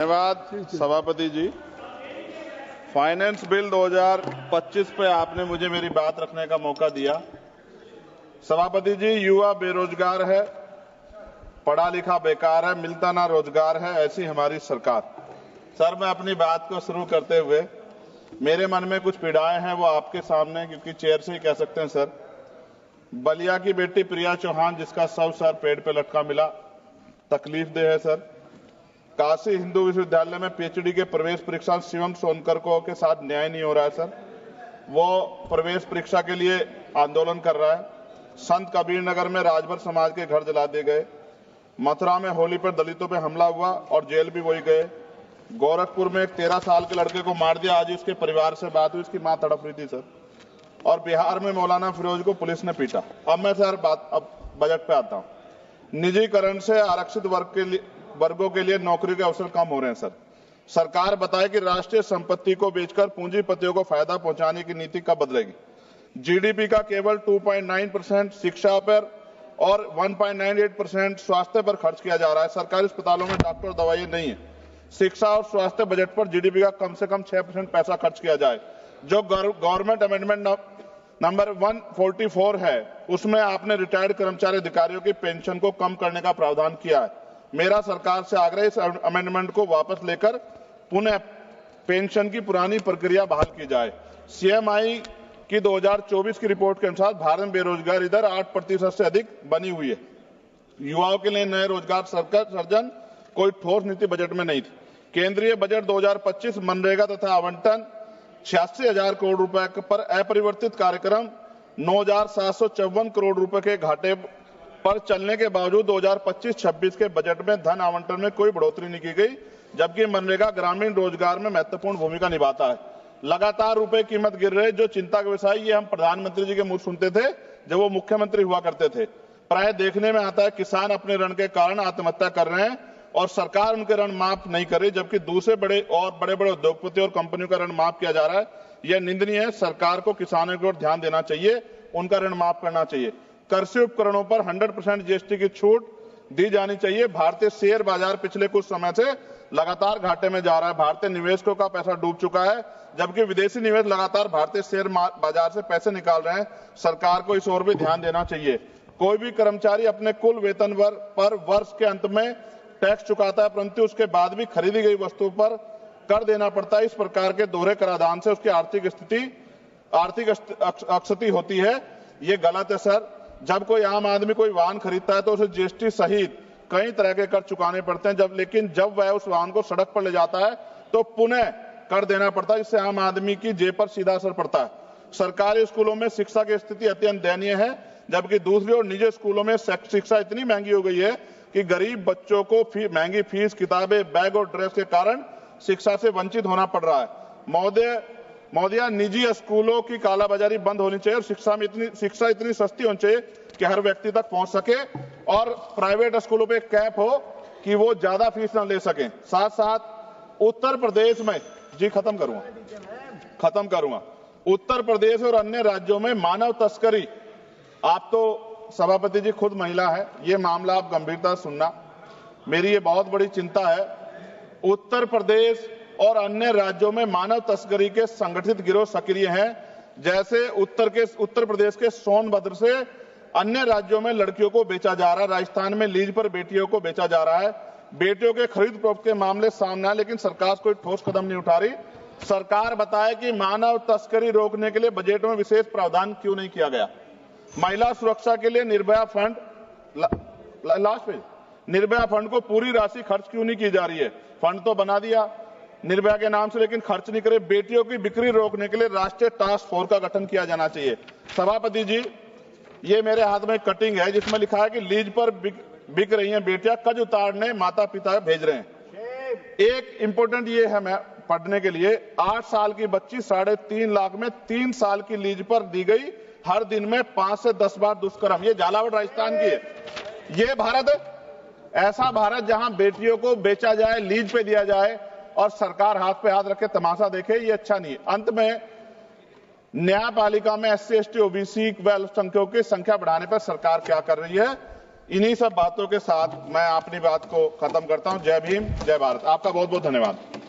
धन्यवाद सभापति जी। Finance bill 2025 पे आपने मुझे मेरी बात रखने का मौका दिया। सभापति जी, युवा बेरोजगार है, पढ़ा लिखा बेकार है, मिलता ना रोजगार है, ऐसी हमारी सरकार। सर, मैं अपनी बात को शुरू करते हुए मेरे मन में कुछ पीड़ाएं हैं, वो आपके सामने क्योंकि चेयर से ही कह सकते हैं। सर, बलिया की बेटी प्रिया चौहान जिसका शव सर पेड़ पे लटका मिला, तकलीफ दे है। सर, काशी हिंदू विश्वविद्यालय में पीएचडी के प्रवेश परीक्षा शिवम सोनकर को के साथ न्याय नहीं हो रहा है। सर, वो प्रवेश परीक्षा के लिए आंदोलन कर रहा है। संत कबीर नगर में राजभर समाज के घर जला दिए गए। मथुरा में होली पर दलितों पे हमला हुआ और जेल भी वही गए। गोरखपुर में एक 13 साल के लड़के को मार दिया। आज उसके परिवार से बात हुई, उसकी मां तड़प रही थी। सर, और बिहार में मौलाना फिरोज को पुलिस ने पीटा। अब मैं सर अब बजट पे आता हूं। निजीकरण से आरक्षित वर्गों के लिए नौकरी के अवसर कम हो रहे हैं। सर, सरकार बताए कि राष्ट्रीय संपत्ति को बेचकर पूंजीपतियों को फायदा पहुंचाने की नीति कब बदलेगी। जीडीपी का केवल 2.9% शिक्षा पर और 1.98% स्वास्थ्य पर खर्च किया जा रहा है। सरकारी अस्पतालों में डॉक्टर दवाइयां नहीं है। शिक्षा और स्वास्थ्य बजट पर जीडीपी का कम से कम 6% पैसा खर्च किया जाए। जो गवर्नमेंट अमेंडमेंट नंबर 144 है, उसमें आपने रिटायर्ड कर्मचारी अधिकारियों की पेंशन को कम करने का प्रावधान किया है। मेरा सरकार से आग्रह, इस अमेंडमेंट को वापस लेकर पुनः पेंशन की पुरानी प्रक्रिया बहाल की जाए। सीएमआई की 2024 की रिपोर्ट के अनुसार भारत में बेरोजगारी दर 8% से अधिक बनी हुई है। युवाओं के लिए नए रोजगार सृजन कोई ठोस नीति बजट में नहीं थी। केंद्रीय बजट 2025 मनरेगा तथा आवंटन 86,000 करोड़ रुपए पर अपरिवर्तित कार्यक्रम 9,754 करोड़ रुपए के घाटे पर चलने के बावजूद 2025-26 के बजट में धन आवंटन में कोई बढ़ोतरी नहीं की गई, जबकि मनरेगा ग्रामीण रोजगार में महत्वपूर्ण भूमिका निभाता है। लगातार रुपए कीमत गिर रहे, जो चिंता का विषय, ये हम प्रधानमंत्री जी के मुंह सुनते थे जब वो मुख्यमंत्री हुआ करते थे। प्राय देखने में आता है किसान अपने ऋण के कारण आत्महत्या कर रहे हैं और सरकार उनके ऋण माफ नहीं कर रही, जबकि दूसरे बड़े उद्योगपति और कंपनियों का ऋण माफ किया जा रहा है। यह निंदनीय है। सरकार को किसानों की ओर ध्यान देना चाहिए, उनका ऋण माफ करना चाहिए। कृषि उपकरणों पर 100% जीएसटी की छूट दी जानी चाहिए। भारतीय शेयर बाजार पिछले कुछ समय से लगातार घाटे में जा रहा है। भारतीय निवेशकों का पैसा डूब चुका है, जबकि विदेशी निवेश लगातार भारतीय शेयर बाजार से पैसे निकाल रहे हैं। सरकार को इस ओर भी ध्यान देना चाहिए। कोई भी कर्मचारी अपने कुल वेतन पर वर्ष के अंत में टैक्स चुकाता है, परंतु उसके बाद भी खरीदी गई वस्तु पर कर देना पड़ता है। इस प्रकार के दोहरे कराधान से उसकी आर्थिक अक्षति होती है। ये गलत है। सर, जब कोई आम आदमी कोई वाहन खरीदता है तो उसे जीएसटी सहित कई तरह के कर चुकाने पड़ते हैं, लेकिन जब वह उस वाहन को सड़क पर ले जाता है तो पुनः कर देना पड़ता है, जिससे आम आदमी की जेब पर सीधा असर पड़ता है। सरकारी स्कूलों में शिक्षा की स्थिति अत्यंत दयनीय है, जबकि दूसरी ओर निजी स्कूलों में शिक्षा इतनी महंगी हो गई है कि गरीब बच्चों को महंगी फीस, किताबें, बैग और ड्रेस के कारण शिक्षा से वंचित होना पड़ रहा है। महोदया, निजी स्कूलों की कालाबाजारी बंद होनी चाहिए और शिक्षा इतनी सस्ती होनी चाहिए कि हर व्यक्ति तक पहुंच सके, और प्राइवेट स्कूलों पे कैप हो कि वो ज्यादा फीस न ले सकें। साथ साथ उत्तर प्रदेश में खत्म करूंगा उत्तर प्रदेश और अन्य राज्यों में मानव तस्करी, आप तो सभापति जी खुद महिला है, ये मामला आप गंभीरता से सुनना, मेरी ये बहुत बड़ी चिंता है। उत्तर प्रदेश और अन्य राज्यों में मानव तस्करी के संगठित गिरोह सक्रिय हैं। जैसे उत्तर प्रदेश के सोनभद्र से अन्य राज्यों में लड़कियों को बेचा जा रहा है। राजस्थान में लीज पर बेटियों को बेचा जा रहा है। बेटियों के खरीद फरोख्त के मामले सामने आए, लेकिन सरकार कोई ठोस कदम नहीं उठा रही। सरकार बताए कि मानव तस्करी रोकने के लिए बजट में विशेष प्रावधान क्यों नहीं किया गया। महिला सुरक्षा के लिए Nirbhaya fund, last page, Nirbhaya fund को पूरी राशि खर्च क्यों नहीं की जा रही है। फंड तो बना दिया निर्भया के नाम से, लेकिन खर्च नहीं करे। बेटियों की बिक्री रोकने के लिए राष्ट्रीय टास्क फोर्स का गठन किया जाना चाहिए। सभापति जी, ये मेरे हाथ में कटिंग है जिसमें लिखा है कि लीज पर बिक रही हैं बेटियां, कर्ज उतारने माता पिता भेज रहे हैं। एक इंपोर्टेंट ये है मैं पढ़ने के लिए, 8 साल की बच्ची 3.5 लाख में 3 साल की लीज पर दी गई, हर दिन में 5 से 10 बार दुष्कर्म। ये झालावाड़ राजस्थान की है। ये भारत है, ऐसा भारत जहां बेटियों को बेचा जाए, लीज पे दिया जाए और सरकार हाथ पे हाथ रखे तमाशा देखे, ये अच्छा नहीं है। अंत में न्यायपालिका में SC, ST, OBC व अल्पसंख्यकों की संख्या बढ़ाने पर सरकार क्या कर रही है, इन्हीं सब बातों के साथ मैं अपनी बात को खत्म करता हूं। जय भीम, जय भारत। आपका बहुत बहुत धन्यवाद।